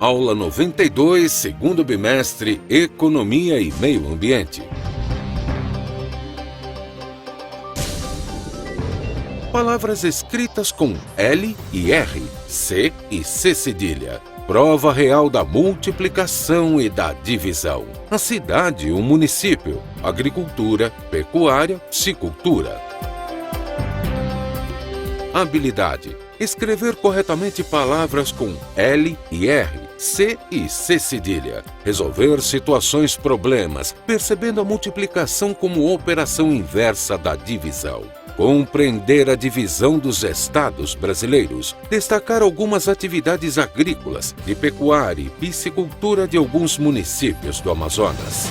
Aula 92, segundo bimestre, Economia e Meio Ambiente. Palavras escritas com L e R, C e C cedilha. Prova real da multiplicação e da divisão. A cidade, o município. Agricultura, pecuária, psicultura. Habilidade. Escrever corretamente palavras com L e R, C e C cedilha. Resolver situações problemas, percebendo a multiplicação como operação inversa da divisão. Compreender a divisão dos estados brasileiros. Destacar algumas atividades agrícolas, de pecuária e piscicultura de alguns municípios do Amazonas.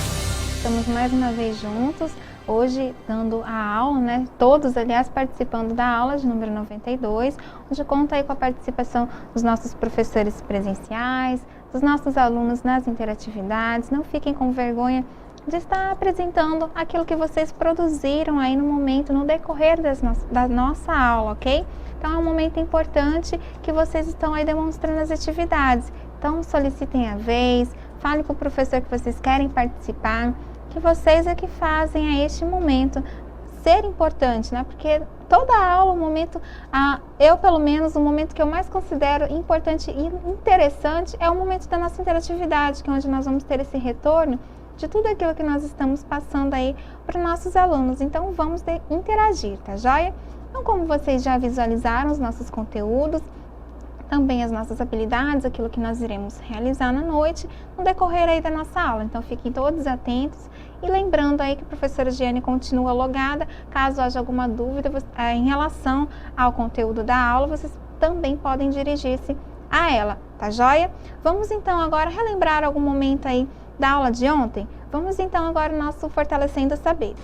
Estamos mais uma vez juntos, hoje dando a aula, Todos, aliás, participando da aula de número 92, onde conta aí com a participação dos nossos professores presenciais, dos nossos alunos nas interatividades. Não fiquem com vergonha de estar apresentando aquilo que vocês produziram aí no momento, no decorrer da nossa aula, ok? Então é um momento importante que vocês estão aí demonstrando as atividades. Então solicitem a vez, fale com o professor que vocês querem participar, que vocês é que fazem a este momento ser importante, Porque toda a aula, o momento, eu pelo menos, o momento que eu mais considero importante e interessante é o momento da nossa interatividade, que é onde nós vamos ter esse retorno de tudo aquilo que nós estamos passando aí para os nossos alunos. Então vamos interagir, tá joia? Então, como vocês já visualizaram os nossos conteúdos, também as nossas habilidades, aquilo que nós iremos realizar na noite, no decorrer aí da nossa aula. Então fiquem todos atentos e lembrando aí que a professora Giane continua logada. Caso haja alguma dúvida em relação ao conteúdo da aula, vocês também podem dirigir-se a ela, tá joia? Vamos então agora relembrar algum momento aí da aula de ontem? Vamos então agora ao nosso Fortalecendo Saberes.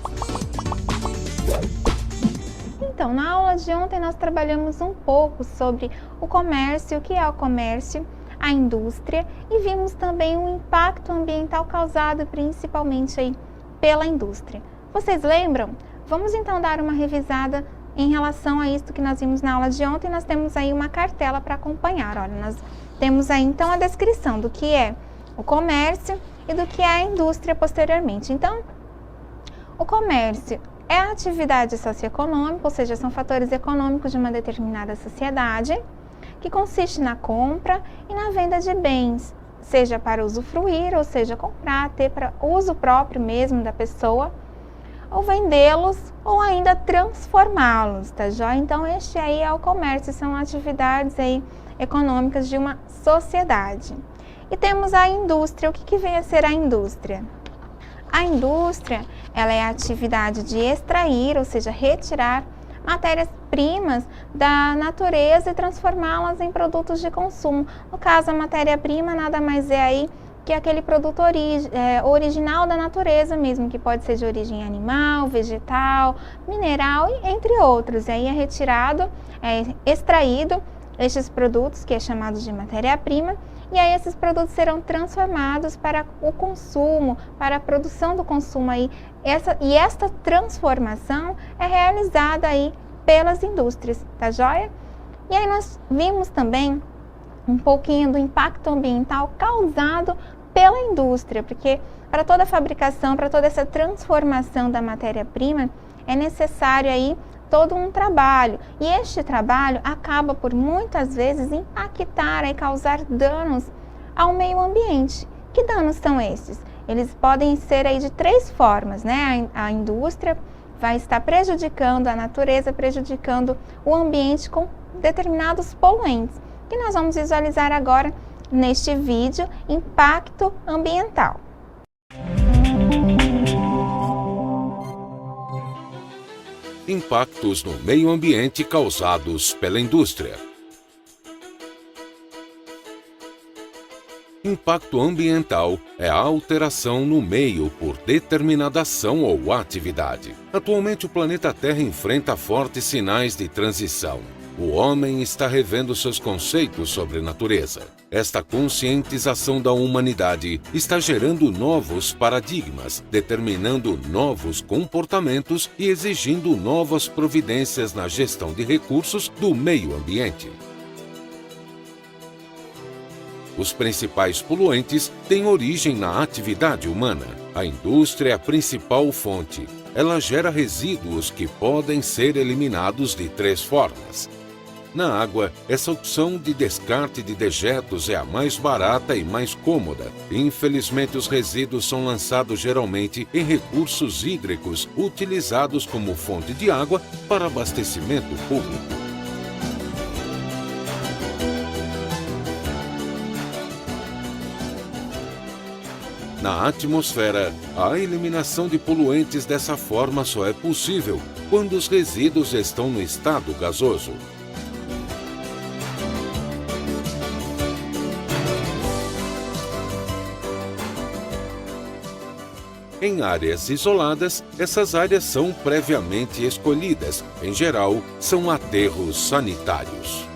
Então, na aula de ontem nós trabalhamos um pouco sobre o comércio, o que é o comércio, a indústria, e vimos também o impacto ambiental causado principalmente aí pela indústria. Vocês lembram? Vamos então dar uma revisada em relação a isso que nós vimos na aula de ontem. Nós temos aí uma cartela para acompanhar. Olha, nós temos aí então a descrição do que é o comércio e do que é a indústria posteriormente. Então, o comércio é a atividade socioeconômica, ou seja, são fatores econômicos de uma determinada sociedade, que consiste na compra e na venda de bens, seja para usufruir, ou seja, comprar, ter para uso próprio mesmo da pessoa, ou vendê-los, ou ainda transformá-los, tá joia? Então, este aí é o comércio, são atividades aí econômicas de uma sociedade. E temos a indústria. O que vem a ser a indústria? A indústria, ela é a atividade de extrair, ou seja, retirar matérias-primas da natureza e transformá-las em produtos de consumo. No caso, a matéria-prima nada mais é aí que aquele produto original da natureza mesmo, que pode ser de origem animal, vegetal, mineral e entre outros. E aí é retirado, extraído estes produtos, que é chamado de matéria-prima, e aí esses produtos serão transformados para o consumo, para a produção do consumo aí. Esta transformação é realizada aí pelas indústrias, tá joia? E aí nós vimos também um pouquinho do impacto ambiental causado pela indústria, porque para toda a fabricação, para toda essa transformação da matéria-prima, é necessário aí todo um trabalho, e este trabalho acaba por muitas vezes impactar e causar danos ao meio ambiente. Que danos são esses? Eles podem ser aí de três formas, A indústria vai estar prejudicando a natureza, prejudicando o ambiente com determinados poluentes, que nós vamos visualizar agora neste vídeo, impacto ambiental. Impactos no meio ambiente causados pela indústria. Impacto ambiental é a alteração no meio por determinada ação ou atividade. Atualmente, o planeta Terra enfrenta fortes sinais de transição. O homem está revendo seus conceitos sobre natureza. Esta conscientização da humanidade está gerando novos paradigmas, determinando novos comportamentos e exigindo novas providências na gestão de recursos do meio ambiente. Os principais poluentes têm origem na atividade humana. A indústria é a principal fonte. Ela gera resíduos que podem ser eliminados de 3 formas. Na água, essa opção de descarte de dejetos é a mais barata e mais cômoda. Infelizmente, os resíduos são lançados geralmente em recursos hídricos utilizados como fonte de água para abastecimento público. Na atmosfera, a eliminação de poluentes dessa forma só é possível quando os resíduos estão no estado gasoso. Em áreas isoladas, essas áreas são previamente escolhidas. Em geral, são aterros sanitários.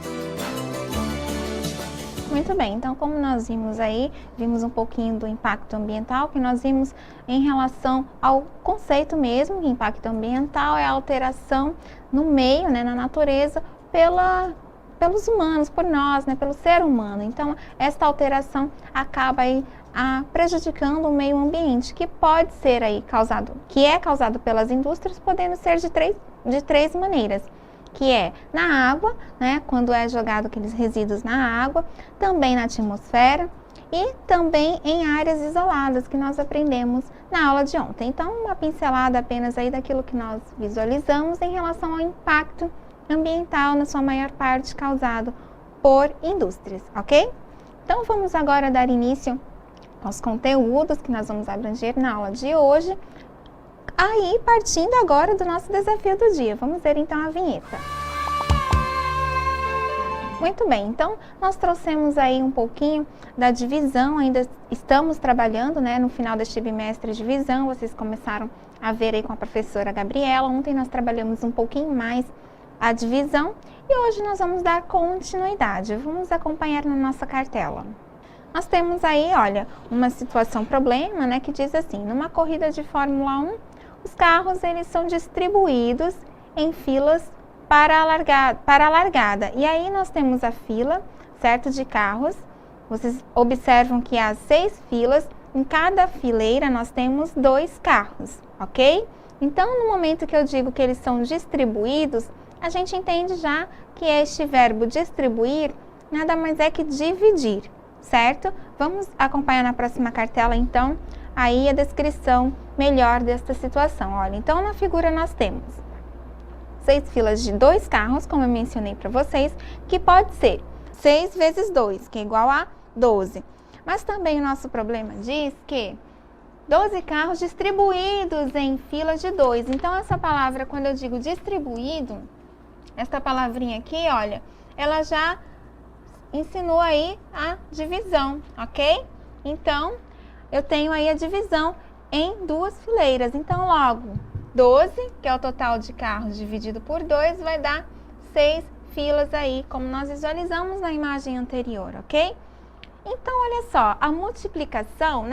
Muito bem, então como nós vimos um pouquinho do impacto ambiental, que nós vimos em relação ao conceito mesmo, que impacto ambiental é a alteração no meio, né, na natureza, pelos humanos, por nós, né, pelo ser humano. Então, esta alteração acaba aí prejudicando o meio ambiente, que pode ser aí causado pelas indústrias, podendo ser de três maneiras, que é na água, né, quando é jogado aqueles resíduos na água, também na atmosfera e também em áreas isoladas, que nós aprendemos na aula de ontem. Então, uma pincelada apenas aí daquilo que nós visualizamos em relação ao impacto ambiental, na sua maior parte causado por indústrias, ok? Então, vamos agora dar início aos conteúdos que nós vamos abranger na aula de hoje, aí partindo agora do nosso desafio do dia. Vamos ver então a vinheta. Muito bem, então nós trouxemos aí um pouquinho da divisão, ainda estamos trabalhando, né, no final deste bimestre de divisão, vocês começaram a ver aí com a professora Gabriela. Ontem nós trabalhamos um pouquinho mais a divisão e hoje nós vamos dar continuidade. Vamos acompanhar na nossa cartela. Nós temos aí, olha, uma situação problema, né, que diz assim: numa corrida de Fórmula 1, os carros eles são distribuídos em filas para a largada. E aí nós temos a fila, certo, de carros. Vocês observam que há 6 filas, em cada fileira nós temos 2 carros, ok? Então, no momento que eu digo que eles são distribuídos, a gente entende já que este verbo distribuir nada mais é que dividir, certo? Vamos acompanhar na próxima cartela, então, aí a descrição melhor desta situação. Olha, então na figura nós temos 6 filas de 2 carros, como eu mencionei para vocês, que pode ser 6 vezes 2, que é igual a 12. Mas também o nosso problema diz que 12 carros distribuídos em filas de 2. Então, essa palavra, quando eu digo distribuído, essa palavrinha aqui, olha, ela já ensinou aí a divisão, ok? Então, eu tenho aí a divisão em 2 fileiras. Então, logo, 12, que é o total de carros dividido por 2, vai dar 6 filas aí, como nós visualizamos na imagem anterior, ok? Então, olha só, a multiplicação,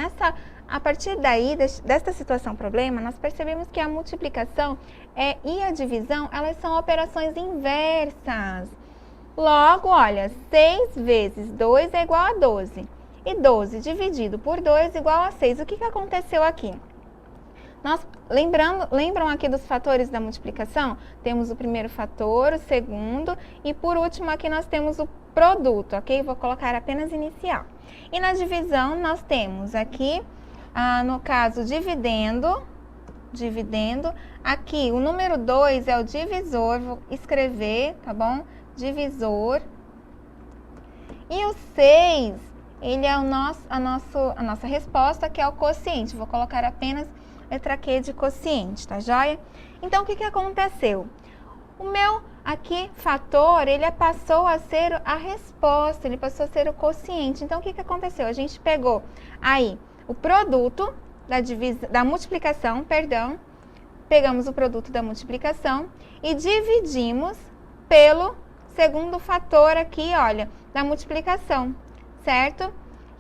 a partir daí, desta situação problema, nós percebemos que a multiplicação e a divisão, elas são operações inversas. Logo, olha, 6 vezes 2 é igual a 12. E 12 dividido por 2 é igual a 6. O que aconteceu aqui? Nós, lembram aqui dos fatores da multiplicação? Temos o primeiro fator, o segundo e por último aqui nós temos o produto, ok? Vou colocar apenas inicial. E na divisão nós temos aqui, no caso, dividendo, aqui o número 2 é o divisor, vou escrever, tá bom? Divisor. E o 6, ele é a nossa resposta, que é o quociente. Vou colocar apenas letra Q de quociente, tá joia? Então, o que aconteceu? O meu aqui fator, ele passou a ser a resposta, ele passou a ser o quociente. Então, o que aconteceu? A gente pegou aí o produto da multiplicação, pegamos o produto da multiplicação e dividimos pelo segundo fator aqui, olha, da multiplicação, certo?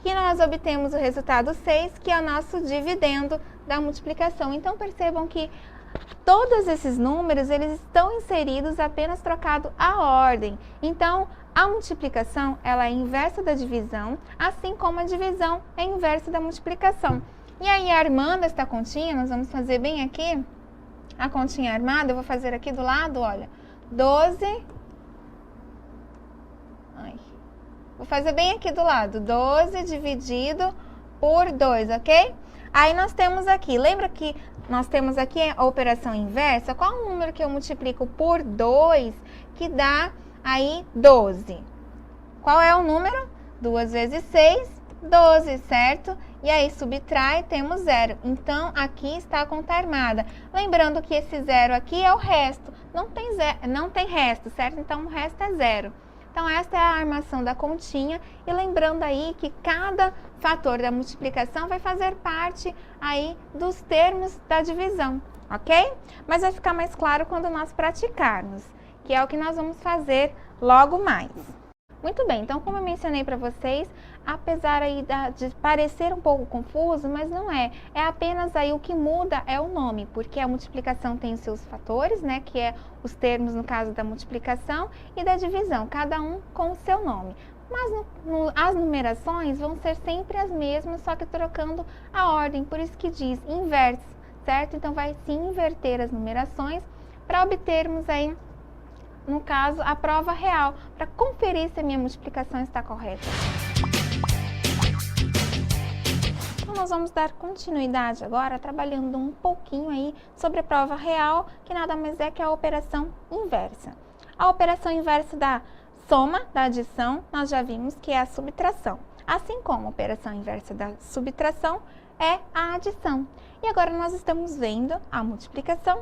E nós obtemos o resultado 6, que é o nosso dividendo da multiplicação. Então, percebam que todos esses números, eles estão inseridos apenas trocado a ordem. Então, a multiplicação, ela é inversa da divisão, assim como a divisão é inversa da multiplicação. E aí, armando esta continha, nós vamos fazer bem aqui, a continha armada, eu vou fazer aqui do lado, olha, 12... Vou fazer bem aqui do lado, 12 dividido por 2, ok? Aí nós temos aqui, lembra que nós temos aqui a operação inversa? Qual o número que eu multiplico por 2 que dá aí 12? Qual é o número? 2 vezes 6, 12, certo? E aí subtrai, temos 0. Então, aqui está a conta armada. Lembrando que esse 0 aqui é o resto. Não tem resto, certo? Então, o resto é 0. Então, esta é a armação da continha. E lembrando aí que cada fator da multiplicação vai fazer parte aí dos termos da divisão, ok? Mas vai ficar mais claro quando nós praticarmos, que é o que nós vamos fazer logo mais. Muito bem, então como eu mencionei para vocês, apesar aí de parecer um pouco confuso, mas não é. É apenas aí o que muda é o nome, porque a multiplicação tem os seus fatores, né, que é os termos no caso da multiplicação e da divisão, cada um com o seu nome. Mas as numerações vão ser sempre as mesmas, só que trocando a ordem, por isso que diz inverso, certo? Então vai se inverter as numerações para obtermos aí, no caso, a prova real, para conferir se a minha multiplicação está correta. Então, nós vamos dar continuidade agora, trabalhando um pouquinho aí sobre a prova real, que nada mais é que a operação inversa. A operação inversa da soma, da adição, nós já vimos que é a subtração. Assim como a operação inversa da subtração é a adição. E agora nós estamos vendo a multiplicação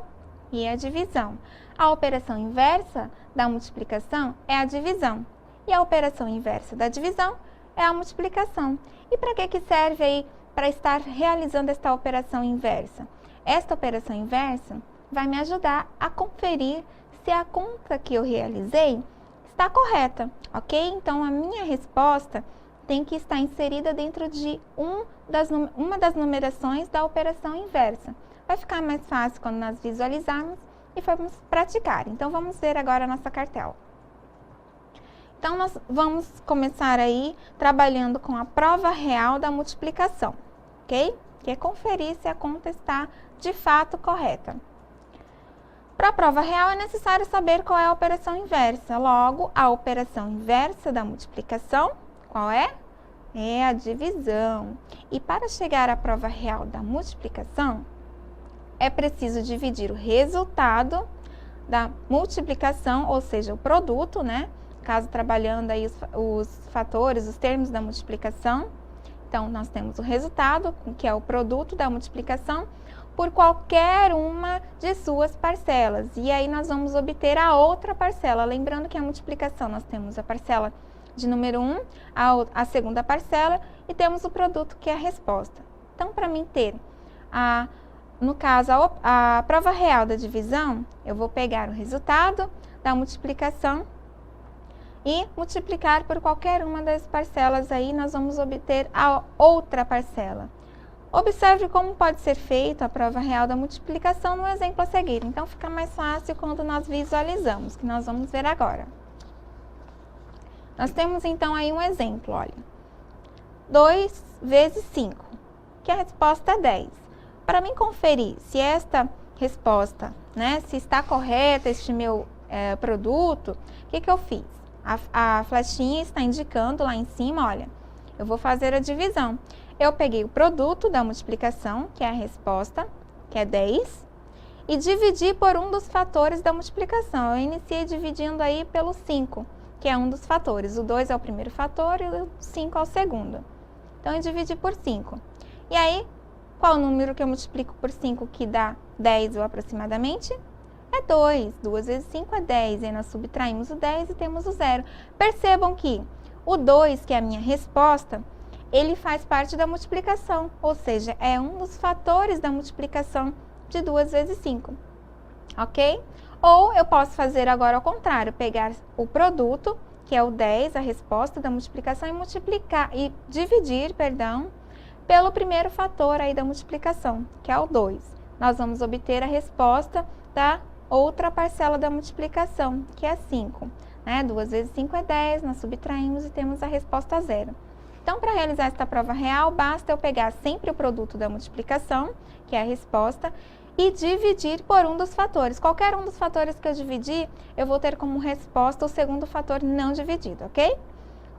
e a divisão. A operação inversa da multiplicação é a divisão. E a operação inversa da divisão é a multiplicação. E para que serve aí para estar realizando esta operação inversa? Esta operação inversa vai me ajudar a conferir se a conta que eu realizei está correta, ok? Então, a minha resposta tem que estar inserida dentro de uma das numerações da operação inversa. Vai ficar mais fácil quando nós visualizarmos e formos praticar. Então, vamos ver agora a nossa cartela. Então, nós vamos começar aí trabalhando com a prova real da multiplicação, ok? Que é conferir se a conta está de fato correta. Para a prova real é necessário saber qual é a operação inversa. Logo, a operação inversa da multiplicação, qual é? É a divisão. E para chegar à prova real da multiplicação, é preciso dividir o resultado da multiplicação, ou seja, o produto, né? Caso trabalhando aí os fatores, os termos da multiplicação. Então, nós temos o resultado, que é o produto da multiplicação, por qualquer uma de suas parcelas. E aí, nós vamos obter a outra parcela. Lembrando que a multiplicação, nós temos a parcela de número 1, a segunda parcela, e temos o produto, que é a resposta. Então, para mim ter no caso, a prova real da divisão, eu vou pegar o resultado da multiplicação e multiplicar por qualquer uma das parcelas aí, nós vamos obter a outra parcela. Observe como pode ser feita a prova real da multiplicação no exemplo a seguir. Então, fica mais fácil quando nós visualizamos, que nós vamos ver agora. Nós temos, então, aí um exemplo, olha. 2 vezes 5, que a resposta é 10. Para mim conferir se esta resposta, né, se está correta este meu produto, o que eu fiz? A flechinha está indicando lá em cima, olha, eu vou fazer a divisão. Eu peguei o produto da multiplicação, que é a resposta, que é 10, e dividi por um dos fatores da multiplicação. Eu iniciei dividindo aí pelo 5, que é um dos fatores. O 2 é o primeiro fator e o 5 é o segundo. Então, eu dividi por 5. E aí, qual o número que eu multiplico por 5 que dá 10 ou aproximadamente? É 2. 2 vezes 5 é 10. E aí nós subtraímos o 10 e temos o 0. Percebam que o 2, que é a minha resposta, ele faz parte da multiplicação. Ou seja, é um dos fatores da multiplicação de 2 vezes 5. Ok? Ou eu posso fazer agora ao contrário. Pegar o produto, que é o 10, a resposta da multiplicação, e dividir, pelo primeiro fator aí da multiplicação, que é o 2. nós vamos obter a resposta da outra parcela da multiplicação, que é 5. 2 vezes 5 é 10, nós subtraímos e temos a resposta 0. Então, para realizar esta prova real, basta eu pegar sempre o produto da multiplicação, que é a resposta, e dividir por um dos fatores. Qualquer um dos fatores que eu dividir, eu vou ter como resposta o segundo fator não dividido, ok?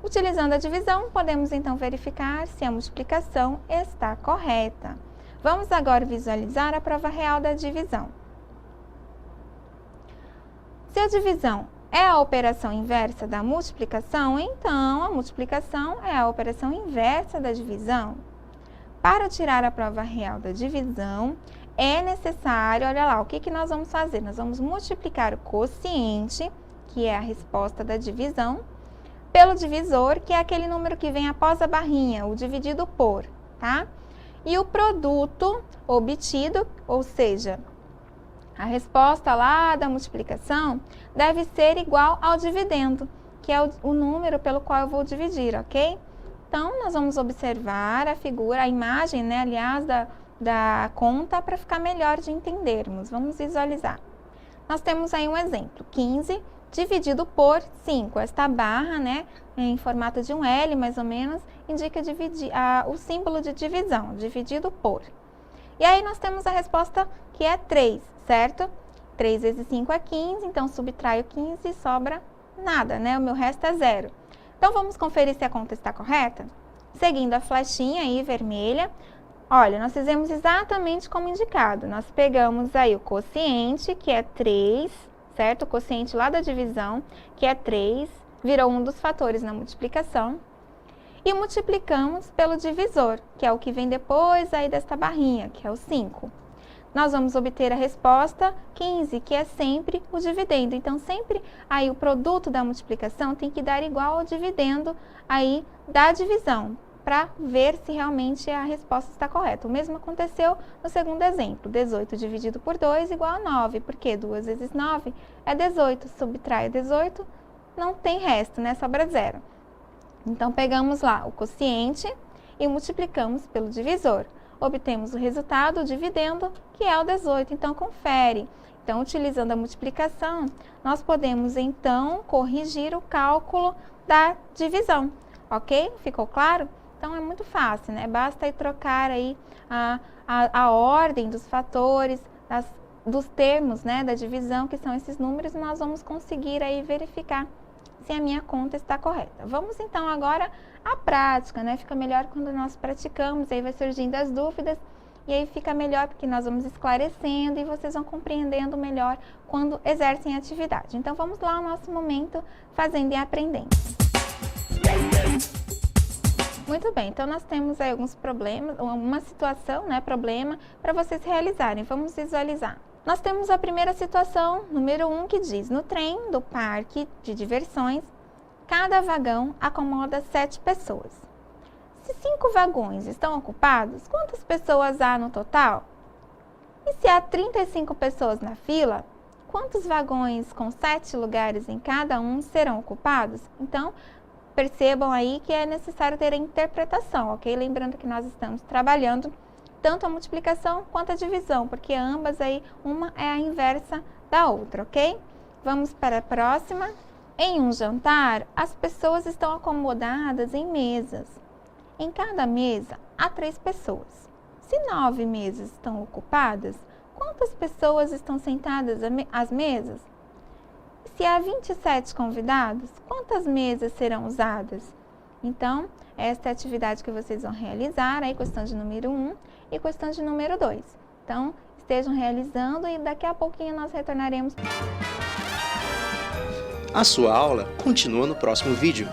Utilizando a divisão, podemos então verificar se a multiplicação está correta. Vamos agora visualizar a prova real da divisão. Se a divisão é a operação inversa da multiplicação, então a multiplicação é a operação inversa da divisão. Para tirar a prova real da divisão, é necessário, olha lá, o que nós vamos fazer? Nós vamos multiplicar o quociente, que é a resposta da divisão, pelo divisor, que é aquele número que vem após a barrinha, o dividido por, tá? E o produto obtido, ou seja, a resposta lá da multiplicação deve ser igual ao dividendo, que é o número pelo qual eu vou dividir, ok? Então, nós vamos observar a figura, a imagem, né, aliás, da conta para ficar melhor de entendermos. Vamos visualizar. Nós temos aí um exemplo, 15 dividido por 5. Esta barra, né, em formato de um L, mais ou menos, indica o símbolo de divisão, dividido por. E aí nós temos a resposta que é 3, certo? 3 vezes 5 é 15, então subtraio 15 e sobra nada, né? O meu resto é 0. Então, vamos conferir se a conta está correta? Seguindo a flechinha aí vermelha, olha, nós fizemos exatamente como indicado. Nós pegamos aí o quociente, que é 3, certo? O quociente lá da divisão, que é 3, virou um dos fatores na multiplicação. E multiplicamos pelo divisor, que é o que vem depois aí desta barrinha, que é o 5. Nós vamos obter a resposta 15, que é sempre o dividendo. Então, sempre aí o produto da multiplicação tem que dar igual ao dividendo aí da divisão, para ver se realmente a resposta está correta. O mesmo aconteceu no segundo exemplo, 18 dividido por 2 igual a 9, porque 2 vezes 9 é 18, subtrai 18, não tem resto, né? Sobra 0. Então, pegamos lá o quociente e multiplicamos pelo divisor. Obtemos o resultado, o dividendo, que é o 18. Então, confere. Então, utilizando a multiplicação, nós podemos, então, corrigir o cálculo da divisão. Ok? Ficou claro? Então, é muito fácil, né? Basta aí trocar aí a ordem dos fatores, dos termos, né, da divisão, que são esses números, e nós vamos conseguir aí verificar se a minha conta está correta. Vamos então agora à prática, né? Fica melhor quando nós praticamos, aí vai surgindo as dúvidas e aí fica melhor porque nós vamos esclarecendo e vocês vão compreendendo melhor quando exercem a atividade. Então vamos lá ao nosso momento fazendo e aprendendo. Muito bem, então nós temos aí alguns problemas, uma situação, né, problema para vocês realizarem. Vamos visualizar. Nós temos a primeira situação, número 1, que diz: no trem do parque de diversões, cada vagão acomoda 7 pessoas. Se 5 vagões estão ocupados, quantas pessoas há no total? E se há 35 pessoas na fila, quantos vagões com 7 lugares em cada um serão ocupados? Então, percebam aí que é necessário ter a interpretação, ok? Lembrando que nós estamos trabalhando tanto a multiplicação quanto a divisão, porque ambas aí, uma é a inversa da outra, ok? Vamos para a próxima. Em um jantar, as pessoas estão acomodadas em mesas. Em cada mesa, há 3 pessoas. Se 9 mesas estão ocupadas, quantas pessoas estão sentadas às mesas? Se há 27 convidados, quantas mesas serão usadas? Então, esta é a atividade que vocês vão realizar, aí questão de número 1 e questão de número 2. Então, estejam realizando e daqui a pouquinho nós retornaremos. A sua aula continua no próximo vídeo.